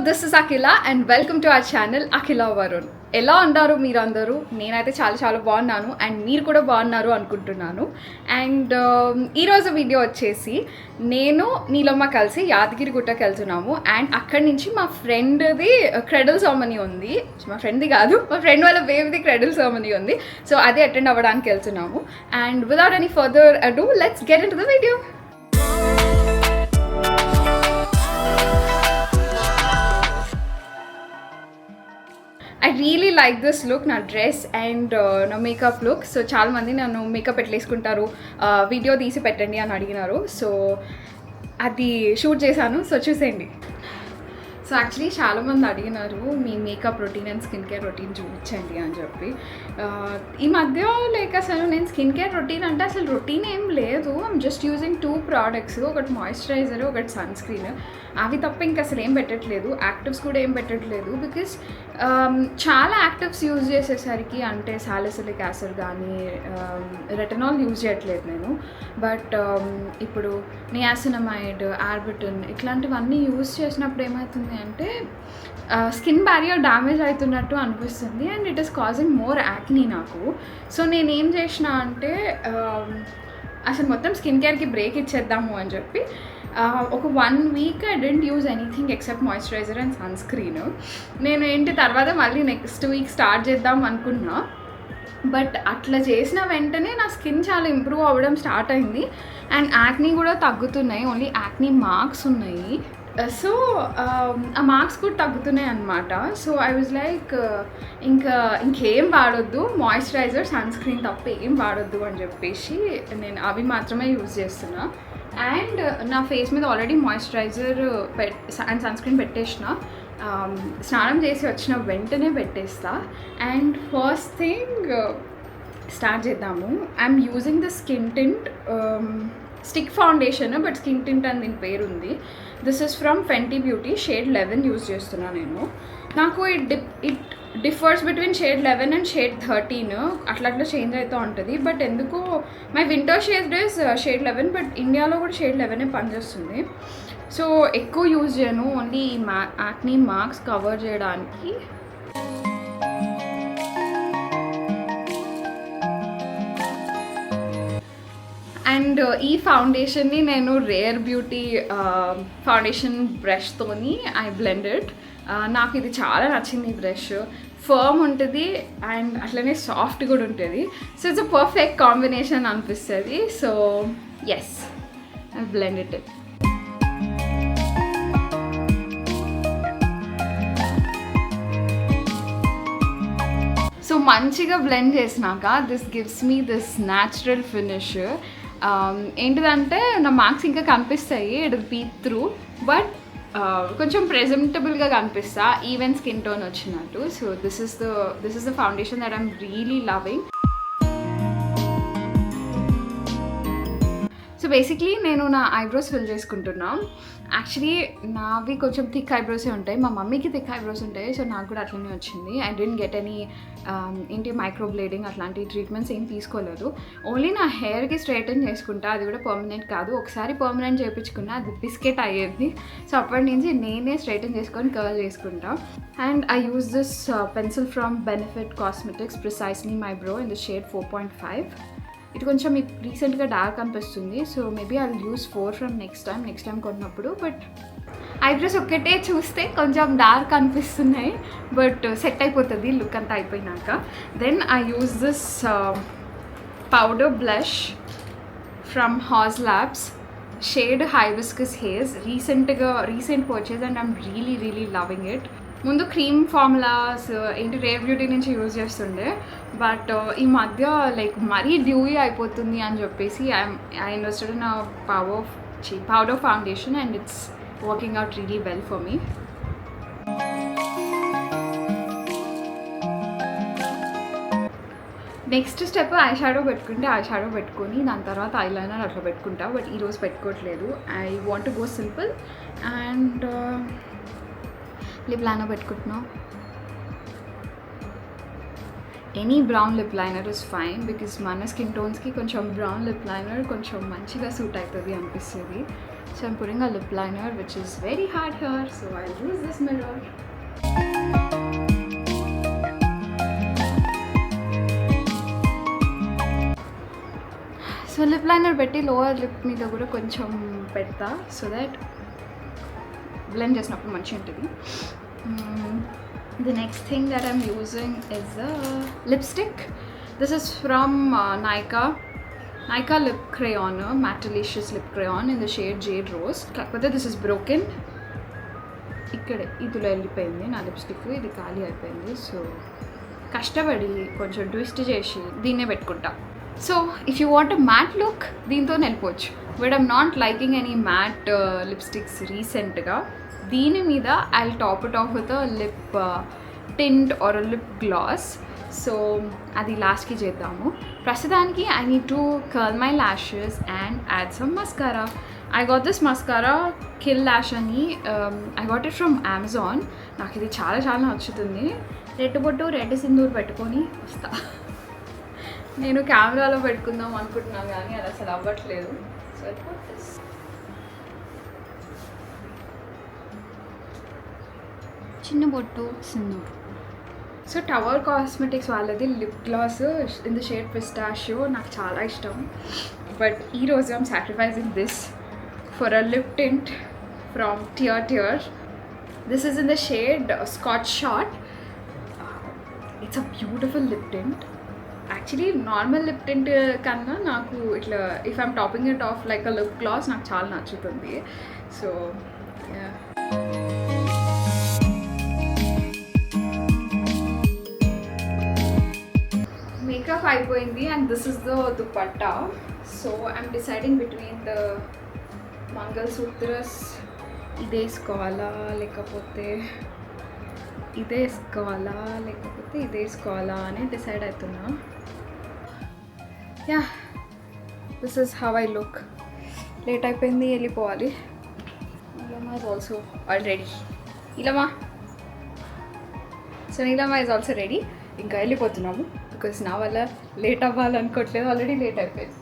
This is Akhila and welcome to our channel Akhila Varun. ఎలా ఉన్నారు మీరందరూ? నేనైతే చాలా చాలా బాగున్నాను అండ్ మీరు కూడా బాగున్నారు అనుకుంటున్నాను. అండ్ ఈరోజు వీడియో వచ్చేసి నేను నీలమ్మ కలిసి యాదగిరి గుట్టకి వెళ్తున్నాము అండ్ అక్కడి నుంచి మా ఫ్రెండ్ది క్రెడల్ సెరమనీ ఉంది. మా ఫ్రెండ్ది కాదు, మా ఫ్రెండ్ వాళ్ళ బేబీది క్రెడల్ సెరమనీ ఉంది. సో అది అటెండ్ అవ్వడానికి వెళ్తున్నాము. And without any further ado let's get in to the video. I really like this look, నా డ్రెస్ అండ్ నా మేకప్ లుక్. సో చాలామంది నన్ను మేకప్ ఎట్లేసుకుంటారు, వీడియో తీసి పెట్టండి అని అడిగినారు. సో అది షూట్ చేశాను, సో చూసేయండి. సో యాక్చువల్లీ చాలామంది అడిగినారు మీ makeup routine and skin care routine చూపించండి అని చెప్పి. ఈ మధ్య లైక్ అసలు నేను స్కిన్ కేర్ రొటీన్ అంటే అసలు రొటీన్ ఏం లేదు. ఐమ్ జస్ట్ యూజింగ్ 2 products, ఒకటి మాయిశ్చరైజర్, ఒకటి సన్ స్క్రీన్. అవి తప్ప ఇంకా అసలు ఏం పెట్టట్లేదు. యాక్టివ్స్ కూడా ఏం పెట్టట్లేదు బికాస్ చాలా యాక్టివ్స్ యూజ్ చేసేసరికి, అంటే సాలిసిలిక్ యాసిడ్ కానీ రెటనాల్ యూజ్ చేయట్లేదు నేను. బట్ ఇప్పుడు నియాసినమైడ్, ఆర్బిటన్ ఇట్లాంటివన్నీ యూజ్ చేసినప్పుడు ఏమవుతుంది అంటే స్కిన్ బ్యారియర్ డ్యామేజ్ అవుతున్నట్టు అనిపిస్తుంది and it is causing more acne నాకు. సో నేనేం చేసిన అంటే అసలు మొత్తం స్కిన్ కేర్కి బ్రేక్ ఇచ్చేద్దాము అని చెప్పి ఒక 1 week I don't use anything except moisturiser and sunscreen. నేను ఏంటి తర్వాత మళ్ళీ నెక్స్ట్ వీక్ స్టార్ట్ చేద్దాం అనుకున్నా. బట్ అట్లా చేసిన వెంటనే నా స్కిన్ చాలా ఇంప్రూవ్ అవ్వడం స్టార్ట్ అయింది అండ్ యాక్నీ కూడా తగ్గుతున్నాయి. ఓన్లీ యాక్నీ మార్క్స్ ఉన్నాయి. సో ఆ మార్క్స్ కూడా తగ్గుతున్నాయి అన్నమాట. సో ఐ వాజ్ లైక్ ఇంకేం వాడొద్దు, మాయిశ్చరైజర్ సన్ స్క్రీన్ తప్ప ఏం వాడొద్దు అని చెప్పేసి నేను అవి మాత్రమే యూజ్ చేస్తున్నా. అండ్ నా ఫేస్ మీద already moisturiser and sunscreen పెట్టేసిన. స్నానం చేసి వచ్చిన వెంటనే పెట్టేస్తా. అండ్ ఫస్ట్ థింగ్ స్టార్ట్ చేద్దాము. I'm using the skin tint stick foundation, but skin tint అని దీని పేరు ఉంది. This is from Fenty Beauty, shade 11 use చేస్తున్నాను నేను. నాకు it differs between shade 11 and shade 13, అట్లా చేంజ్ అవుతూ ఉంటుంది. బట్ ఎందుకు my winter shade is shade 11, but ఇండియాలో కూడా షేడ్ 11 పనిచేస్తుంది. సో ఎక్కువ యూజ్ చేయను, ఓన్లీ యాక్నీ మార్క్స్ కవర్ చేయడానికి. అండ్ ఈ ఫౌండేషన్ని నేను రేర్ బ్యూటీ ఫౌండేషన్ బ్రష్తోని ఐ బ్లెండెడ్. నాకు ఇది చాలా నచ్చింది. ఈ బ్రష్ ఫర్మ్ ఉంటుంది అండ్ అట్లనే సాఫ్ట్ కూడా ఉంటుంది. So it's a perfect combination అనిపిస్తుంది. So yes, I blended it. So మంచిగా బ్లెండ్ చేసినాక this gives me this natural finish. ఏంటిదంటే నా మార్క్స్ ఇంకా కనిపిస్తాయి, it will peek through, but కొంచెం ప్రెజెంటబుల్గా కనిపిస్తా, ఈవెన్ స్కిన్ టోన్ వచ్చినట్టు. So this is the foundation that I'm really loving. So basically నేను నా ఐబ్రోస్ ఫిల్ చేసుకుంటున్నా. యాక్చువల్లీ నావి కొంచెం థిక్ ఐబ్రోసే ఉంటాయి, మా మమ్మీకి థిక్ ఐబ్రోస్ ఉంటాయి. సో నాకు కూడా అట్లనే వచ్చింది. I don't get any micro బ్లేడింగ్ అట్లాంటి ట్రీట్మెంట్స్ ఏం తీసుకోలేదు. ఓన్లీ నా హెయిర్కి స్ట్రైటన్ చేసుకుంటా, అది కూడా పర్మనెంట్ కాదు. ఒకసారి పర్మనెంట్ చేయించుకున్నా అది బిస్కెట్ అయ్యేది. సో అప్పటి నుంచి నేనే స్ట్రైటన్ చేసుకొని కర్ల్ చేసుకుంటా. And I use this pencil from benefit cosmetics, precisely my bro in the shade 4.5. ఇది కొంచెం రీసెంట్గా డార్క్ అనిపిస్తుంది. So maybe I will use 4 from next time కొన్నప్పుడు. బట్ ఐబ్రోస్ ఒక్కటే చూస్తే కొంచెం డార్క్ అనిపిస్తున్నాయి, బట్ సెట్ అయిపోతుంది లుక్ అంతా అయిపోయినాక. Then I use this powder blush from Haus Labs, shade hibiscus haze. Recent purchase and I'm really loving it. ముందు cream formulas Rare Beauty నుంచి యూజ్ చేస్తుండే, బట్ ఈ మధ్య లైక్ మరీ డ్యూయీ అయిపోతుంది అని చెప్పేసి I invested in powder foundation and it's working out really well for me. Next step eye shadow పెట్టుకొని దాని తర్వాత ఐలైనర్ అట్లా పెట్టుకుంటా. బట్ ఈరోజు పెట్టుకోవట్లేదు. I want to go simple. And lip liner పెట్టుకుంటున్నా. Any brown lip liner is fine because మన skin టోన్స్కి కొంచెం బ్రౌన్ లిప్ లైనర్ కొంచెం మంచిగా సూట్ అవుతుంది అనిపిస్తుంది. So I'm putting a lip liner which is very hard here, so I'll use this mirror. So lip liner petti lower lip meeda kuda koncham pedta so that blend చేసినప్పుడు మంచిగా ఉంటుంది. The next thing that I'm using is a lipstick. This is from Nykaa lip crayon, Mattelicious lip crayon in the shade Jade Rose. కాకపోతే this is broken. ఇక్కడే ఇదిలో వెళ్ళిపోయింది నా lipstick, ఇది ఖాళీ అయిపోయింది. సో కష్టపడి కొంచెం ట్విస్ట్ చేసి దీన్నే పెట్టుకుంటా. So if you want a matte look దీంతో వెళ్ళిపోవచ్చు. But I'm not liking any matte lipsticks రీసెంట్గా. దీని మీద I top it off with lip tint or lip gloss. So అది లాస్ట్కి చేద్దాము. ప్రస్తుతానికి I need to curl my lashes and add some mascara. I got this mascara Kill Lash అని I got it from Amazon. నాకు ఇది చాలా చాలా నచ్చుతుంది. రెడ్ బొట్టు రెడ్ సింధూర్ పెట్టుకొని వస్తా. నేను కెమెరాలో పెట్టుకుందాం అనుకుంటున్నాను కానీ అది అసలు అవ్వట్లేదు. So I got this. చిన్న బొట్టు సింధూర్. సో టవర్ కాస్మెటిక్స్ వాళ్ళది lip gloss in the shade pistachio నాకు చాలా ఇష్టం. బట్ ఈరోజు I'm sacrificing this for a lip tint from Tear. This is in the shade Scotch Shot. It's a beautiful lip tint. Actually normal lip tint kanna naku itla if I'm topping it off like a lip gloss నాకు చాలా నచ్చుతుంది. So yeah. Makeup అయిపోయింది and this is the dupatta. So I'm deciding between the మంగళసూత్రస్ ఇదే వేసుకోవాలా లేకపోతే ఇదే వేసుకోవాలా లేకపోతే ఇదే వేసుకోవాలా అని డిసైడ్ అవుతున్నా. Yeah this is how I look. Late అయిపోయింది, వెళ్ళిపోవాలి. Neelama is also already. Neelama, so Neelama is also already వెళ్ళిపోతున్నాము బికాస్ నా వల్ల లేట్ అవ్వాలనుకోవట్లేదు, ఆల్రెడీ లేట్ అయిపోయింది.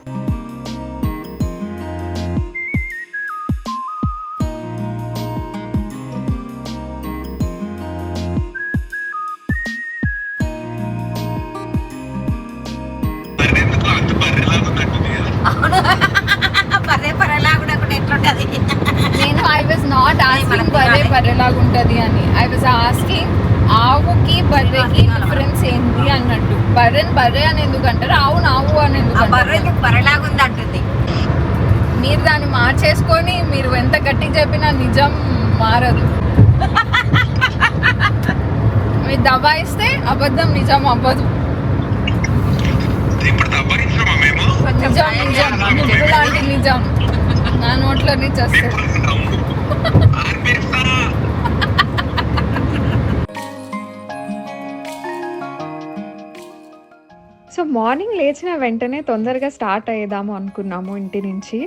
నేను ఐ వాజ్ నాట్ ఆస్కింగ్ బర్రె బర్రెలాగా ఉంటుంది అని. ఐ వాజ్ ఆస్కింగ్ ఆవుకి బర్రెకి డిఫరెన్స్ ఏంటి అన్నట్టు. బర్రెని బర్రె అని ఎందుకు అంటారు, ఆవును ఆవు అని ఎందుకు బర్రెలాగా ఉంది అంటుంది. మీరు దాన్ని మార్చేసుకొని మీరు ఎంత గట్టిగా చెప్పినా నిజం మారదు. మీరు దబాయిస్తే అబద్ధం నిజం అవ్వదు. నిజం నిజం నిప్పు లాంటి నిజం నా నోట్లో నుంచి వస్తుంది. సో మార్నింగ్ లేచిన వెంటనే తొందరగా స్టార్ట్ అయ్యేదాము అనుకున్నాము ఇంటి నుంచి.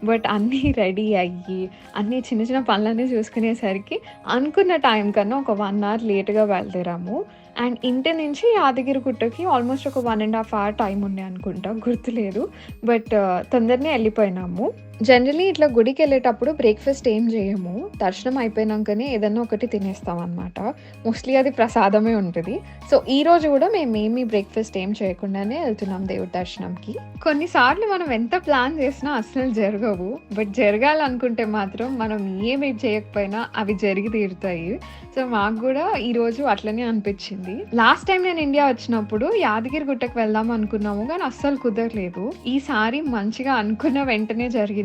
బట్ అన్నీ రెడీ అయ్యి అన్నీ చిన్న చిన్న పనులన్నీ చూసుకునేసరికి అనుకున్న టైం కన్నా ఒక 1 hour లేట్గా బయలుదేరాము. అండ్ ఇంటి నుంచి యాదగిరిగుట్టకి ఆల్మోస్ట్ ఒక 1.5 hour టైం ఉండే అనుకుంటా, గుర్తులేదు. బట్ తొందరనే వెళ్ళిపోయినాము. జనరలీ ఇట్లా గుడికి వెళ్ళేటప్పుడు బ్రేక్ఫాస్ట్ ఏం చేయము, దర్శనం అయిపోయినాకనే ఏదన్నా ఒకటి తినేస్తాం అనమాట. మోస్ట్లీ అది ప్రసాదమే ఉంటుంది. సో ఈ రోజు కూడా మేమేమి బ్రేక్ఫాస్ట్ ఏం చేయకుండానే వెళ్తున్నాం దేవుడి దర్శనంకి. కొన్నిసార్లు మనం ఎంత ప్లాన్ చేసినా అసలు జరగవు, బట్ జరగాలనుకుంటే మాత్రం మనం ఏమి చేయకపోయినా అవి జరిగి తీరుతాయి. సో మాకు కూడా ఈరోజు అట్లనే అనిపించింది. లాస్ట్ టైం నేను ఇండియా వచ్చినప్పుడు యాదగిరిగుట్టకు వెళ్దాం అనుకున్నాము కానీ అస్సలు కుదరలేదు. ఈసారి మంచిగా అనుకున్న వెంటనే జరిగింది.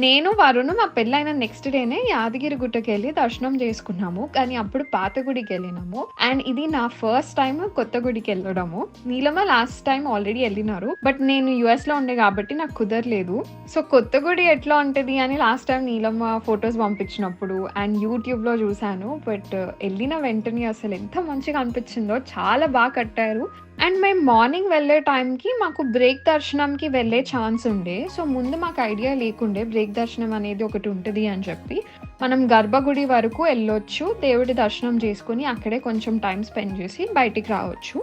నేను వరుణ్ మా పెళ్ళైన నెక్స్ట్ డేనే యాదగిరిగుట్టకి వెళ్ళి దర్శనం చేసుకున్నాము. కానీ అప్పుడు పాత గుడికి వెళ్ళినాము. అండ్ ఇది నా ఫస్ట్ టైం కొత్త గుడికి వెళ్ళడము. నీలమ లాస్ట్ టైం ఆల్రెడీ వెళ్ళినారు, బట్ నేను US లో ఉండే కాబట్టి నాకు కుదరలేదు. సో కొత్త గుడి ఎట్లా ఉంటది అని లాస్ట్ టైం నీలమ్మ ఫొటోస్ పంపించినప్పుడు అండ్ యూట్యూబ్ లో చూసాను. బట్ వెళ్ళిన వెంటనే అసలు ఎంత మంచిగా అనిపించిందో, చాలా బాగా కట్టారు. అండ్ మేము మార్నింగ్ వెళ్ళే టైంకి మాకు బ్రేక్ దర్శనంకి వెళ్ళే ఛాన్స్ ఉండే. సో ముందు మాకు ఐడియా లేకుండే బ్రేక్ దర్శనం అనేది ఒకటి ఉంటుంది అని చెప్పి. మనం గర్భగుడి వరకు వెళ్ళొచ్చు, దేవుడి దర్శనం చేసుకుని అక్కడే కొంచెం టైం స్పెండ్ చేసి బయటికి రావచ్చు.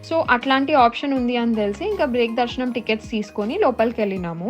సో అట్లాంటి ఆప్షన్ ఉంది అని తెలిసి ఇంకా బ్రేక్ దర్శనం టికెట్స్ తీసుకొని లోపలికి వెళ్ళినాము.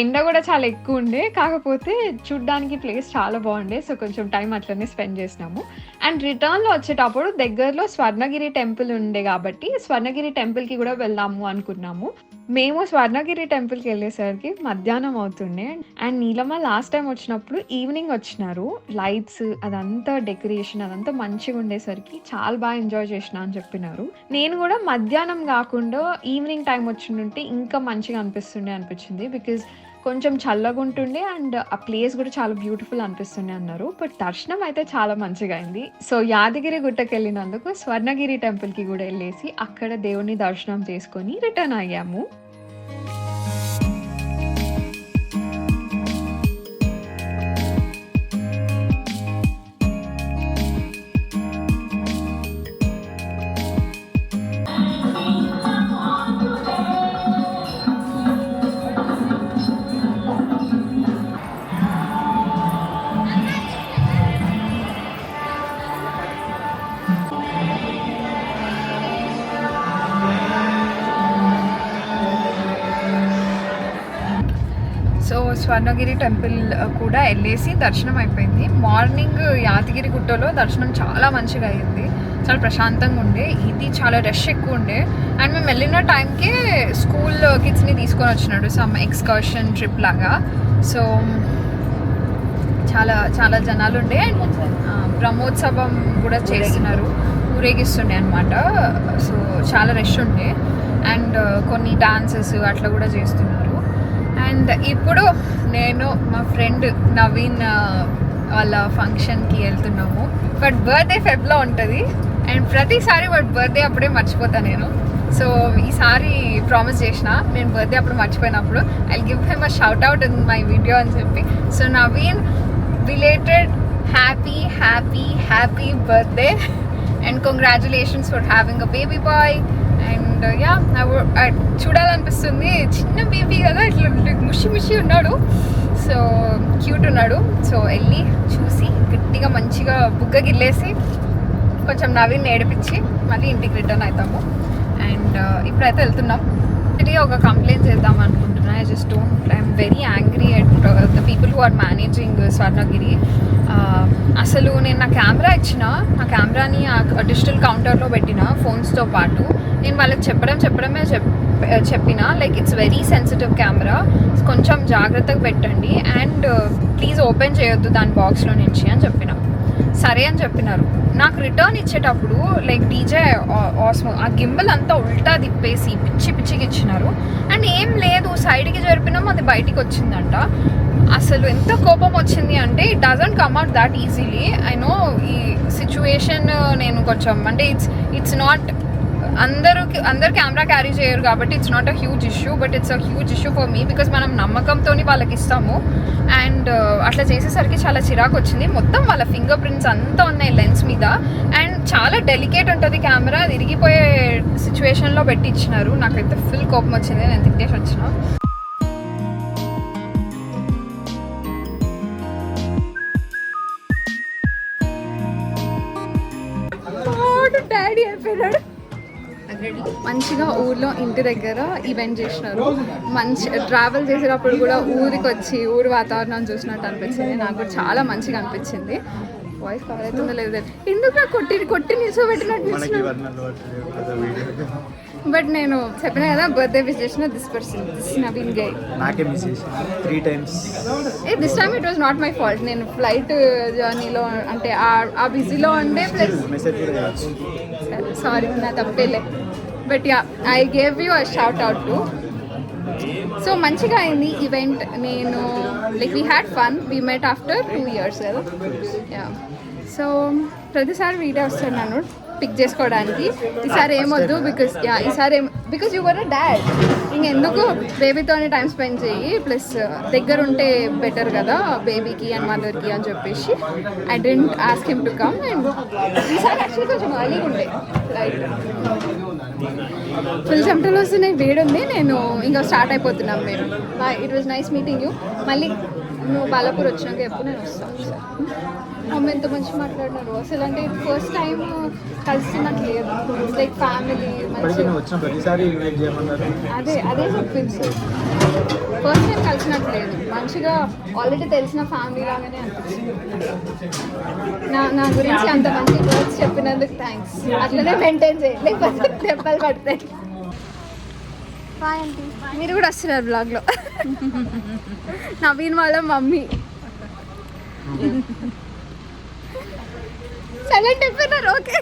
ఎండ కూడా చాలా ఎక్కువ ఉండే, కాకపోతే చూడ్డానికి ప్లేస్ చాలా బాగుండే. సో కొంచెం టైం అట్లనే స్పెండ్ చేసినాము. అండ్ రిటర్న్లో వచ్చేటప్పుడు దగ్గరలో స్వర్ణగిరి టెంపుల్ ఉండే కాబట్టి స్వర్ణగిరి టెంపుల్కి కూడా వెళ్దాము అనుకున్నాము. మేము స్వర్ణగిరి టెంపుల్కి వెళ్ళేసరికి మధ్యాహ్నం అవుతుండే. అండ్ నీలమ్మ లాస్ట్ టైం వచ్చినప్పుడు ఈవినింగ్ వచ్చినారు. లైట్స్ అదంతా డెకరేషన్ అదంతా మంచిగా ఉండేసరికి చాలా బాగా ఎంజాయ్ చేసిన అని చెప్పినారు. నేను కూడా మధ్యాహ్నం కాకుండా ఈవినింగ్ టైం వచ్చింటే ఇంకా మంచిగా అనిపించింది. బికాజ్ కొంచెం చల్లగా ఉంటుండే అండ్ ఆ ప్లేస్ కూడా చాలా బ్యూటిఫుల్ అనిపిస్తుండే అన్నారు. బట్ దర్శనం అయితే చాలా మంచిగా అయింది. సో యాదగిరి గుట్టకి వెళ్ళినందుకు స్వర్ణగిరి టెంపుల్కి కూడా వెళ్ళేసి అక్కడ దేవుని దర్శనం చేసుకొని రిటర్న్ అయ్యాము. సో స్వర్ణగిరి టెంపుల్ కూడా వెళ్ళేసి దర్శనం అయిపోయింది. మార్నింగ్ యాదగిరి గుట్టలో దర్శనం చాలా మంచిగా అయ్యింది, చాలా ప్రశాంతంగా ఉండే. ఇది చాలా రష్ ఎక్కువ ఉండే. అండ్ మేము వెళ్ళిన టైంకే స్కూల్ కిడ్స్ని తీసుకొని వచ్చినాడు సమ్ ఎక్స్కర్షన్ ట్రిప్ లాగా. సో చాలా చాలా జనాలు ఉండే. అండ్ బ్రహ్మోత్సవం కూడా చేస్తున్నారు, ఊరేగిస్తుండే అనమాట. సో చాలా రష్ ఉండే. అండ్ కొన్ని డాన్సెస్ అట్లా కూడా చేస్తున్నారు. అండ్ ఇప్పుడు నేను మా ఫ్రెండ్ నవీన్ వాళ్ళ ఫంక్షన్కి వెళ్తున్నాము. బట్ బర్త్డే ఫెబ్లో ఉంటుంది అండ్ ప్రతిసారి వాడి బర్త్డే అప్పుడే మర్చిపోతాను నేను. సో ఈసారి ప్రామిస్ చేసిన నేను బర్త్డే అప్పుడు మర్చిపోయినప్పుడు I give him a shout out in my video అని చెప్పి. So Naveen belated happy happy happy birthday and congratulations for having a baby boy. And yeah చూడాలనిపిస్తుంది, చిన్న బేబీ కదా, ఇట్లా ముషి ఉన్నాడు. సో క్యూట్ ఉన్నాడు. సో వెళ్ళి చూసి గట్టిగా మంచిగా బుగ్గ గిల్లేసి కొంచెం నవీన్ ఏడిపించి మళ్ళీ ఇంటికి రిటర్న్ అవుతాము. అండ్ ఇప్పుడైతే వెళ్తున్నాం. ఇది ఒక కంప్లైంట్ చేద్దాం అనుకుంటున్నా. I'm very angry at the people who are managing Swarnagiri. అసలు నేను నా కెమెరా ఇచ్చిన, నా కెమెరాని ఆ డిజిటల్ కౌంటర్లో పెట్టిన ఫోన్స్తో పాటు. నేను వాళ్ళకి చెప్పడమే చెప్పిన like it's very sensitive camera, కొంచెం జాగ్రత్తగా పెట్టండి అండ్ ప్లీజ్ ఓపెన్ చేయొద్దు దాని బాక్స్లో నుంచి అని చెప్పిన. సరే అని చెప్పినారు. నాకు రిటర్న్ ఇచ్చేటప్పుడు లైక్ డీజే ఆస్మో ఆ గింబల్ అంతా ఉల్టా తిప్పేసి పిచ్చికి ఇచ్చినారు. అండ్ ఏం లేదు, సైడ్కి జరిపినాం, అది బయటికి వచ్చిందంట. అసలు ఎంత కోపం వచ్చింది అంటే it doesn't come out that easily. I know ఈ సిచ్యువేషన్ నేను కొంచెం అంటే ఇట్స్ నాట్ అందరు కెమెరా క్యారీ చేయరు కాబట్టి it's not a huge issue. But it's a huge issue for me because మనం నమ్మకంతో వాళ్ళకి ఇస్తాము. అండ్ అట్లా చేసేసరికి చాలా చిరాకు వచ్చింది. మొత్తం వాళ్ళ ఫింగర్ ప్రింట్స్ అంతా ఉన్నాయి లెన్స్ మీద. అండ్ చాలా డెలికేట్ ఉంటుంది కెమెరా, అది ఇరిగిపోయే సిచ్యువేషన్లో పెట్టి ఇచ్చినారు. నాకైతే ఫుల్ కోపం వచ్చింది, నేను తిట్టేసి వచ్చిన. డాడీ అయిపోయినాడు. మంచిగా ఊర్లో ఇంటి దగ్గర ఈవెంట్ చేసినారు. మంచి ట్రావెల్ చేసేటప్పుడు కూడా ఊరికి వచ్చి ఊరి వాతావరణం చూసినట్టు అనిపించింది. నాకు కూడా చాలా మంచిగా అనిపించింది. వాయిస్ కవర్ అవుతుందో లేదు, ఎందుకు నాకు కొట్టి నిల్చోబెట్టినట్టు. బట్ నేను చెప్పిన కదా బర్త్డే విష్ చేసిన this person, this Naveen guy. నాకే మిస్ చేసిన 3 times. This time it was not my fault. నేను ఫ్లైట్ జర్నీలో అంటే ఆ బిజీలో ఉండే ప్లస్ సారీ నా తప్పేలే. But yeah I gave you a shout out too. So మంచిగా అయింది ఈవెంట్. నేను like we had fun, we met after 2 years కదా. యా సో ప్రతిసారి వీడియో వస్తున్నాను పిక్ చేసుకోవడానికి. ఈసారి ఏమొద్దు because you were a dad. ఇంకెందుకు బేబీతోనే టైం స్పెండ్ చేయి, ప్లస్ దగ్గర ఉంటే బెటర్ కదా బేబీకి అండ్ మదర్కి అని చెప్పేసి I didn't ask him to come. And ఈసారి యాక్చువల్లీ కొంచెం అర్లీగా ఉండే, లైక్ ఫుల్ చెమటలు వస్తున్నాయి, వేడి ఉంది. నేను ఇంకా స్టార్ట్ అయిపోతున్నాం మేము. It was nice meeting you. మళ్ళీ నువ్వు బాలాపూర్ వచ్చినాక ఎప్పుడు నేను వస్తాను. మమ్మీ ఎంత మంచి మాట్లాడినారు అసలు, అంటే ఫస్ట్ టైం కలిసినట్టు లేదు, లైక్ ఫ్యామిలీ మంచిగా. వచ్చిన ప్రతిసారి అదే చెప్పింది సార్. ఫస్ట్ టైం కలిసినట్టు లేదు, మంచిగా ఆల్రెడీ తెలిసిన ఫ్యామిలీ లాగానే అనిపించింది. నా గురించి అంత మంచి వర్డ్స్ చెప్పినందుకు థ్యాంక్స్. అట్లనే మెయింటైన్ చేయండి, లేకపోతే దెబ్బలు పడతాయి. Bye aunty. మీరు కూడా వస్తున్నారు బ్లాగ్లో. నవీన్ వాళ్ళ మమ్మీ సైలెంట్ అయిపోయినారు. ఓకే.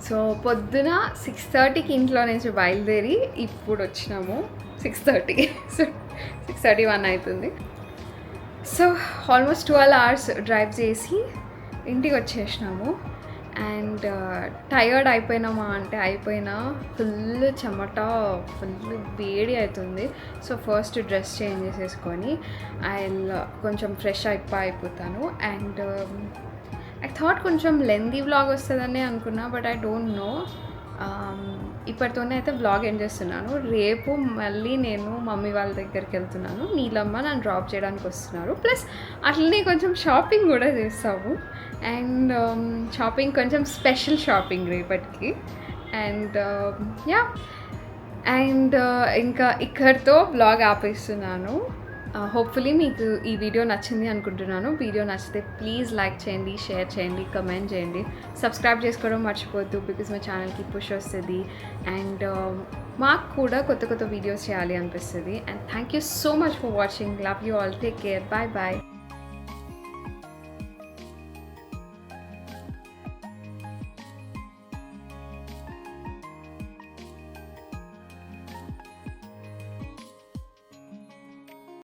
సో పొద్దున 6:30కి ఇంట్లో నుంచి బయలుదేరి ఇప్పుడు వచ్చినాము 6:30. సో 6:31 అవుతుంది. సో ఆల్మోస్ట్ 12 hours డ్రైవ్ చేసి ఇంటికి వచ్చేసినాము. అండ్ టయర్డ్ అయిపోయినామా అంటే అయిపోయినా, ఫుల్ చెమట, ఫుల్ వేడి అవుతుంది. సో ఫస్ట్ డ్రెస్ చేంజ్ చేసేసుకొని కొంచెం ఫ్రెష్ అయిపోతాను. అండ్ ఐ థాట్ కొంచెం లెందీ వ్లాగ్ వస్తుందని అనుకున్నా, బట్ ఐ డోంట్ నో. ఇప్పటితోనే అయితే వ్లాగ్ ఎండ్ చేస్తున్నాను. రేపు మళ్ళీ నేను మమ్మీ వాళ్ళ దగ్గరికి వెళ్తున్నాను. నీలమ్మ నన్ను డ్రాప్ చేయడానికి వస్తున్నారు. ప్లస్ అట్లనే కొంచెం షాపింగ్ కూడా చేస్తాము. అండ్ షాపింగ్ కొంచెం స్పెషల్ షాపింగ్ రేపటికి. అండ్ ఇంకా ఇక్కడితో వ్లాగ్ ఆపేస్తున్నాను. హోప్ఫుల్లీ మీకు ఈ వీడియో నచ్చింది అనుకుంటున్నాను. వీడియో నచ్చితే ప్లీజ్ లైక్ చేయండి, షేర్ చేయండి, కమెంట్ చేయండి, సబ్స్క్రైబ్ చేసుకోవడం మర్చిపోద్దు, బికాజ్ మా ఛానల్కి పుష్ వస్తుంది. అండ్ మాకు కూడా కొత్త వీడియోస్ చేయాలి అనిపిస్తుంది. And thank you so much for watching. Love you all. Take care. Bye bye.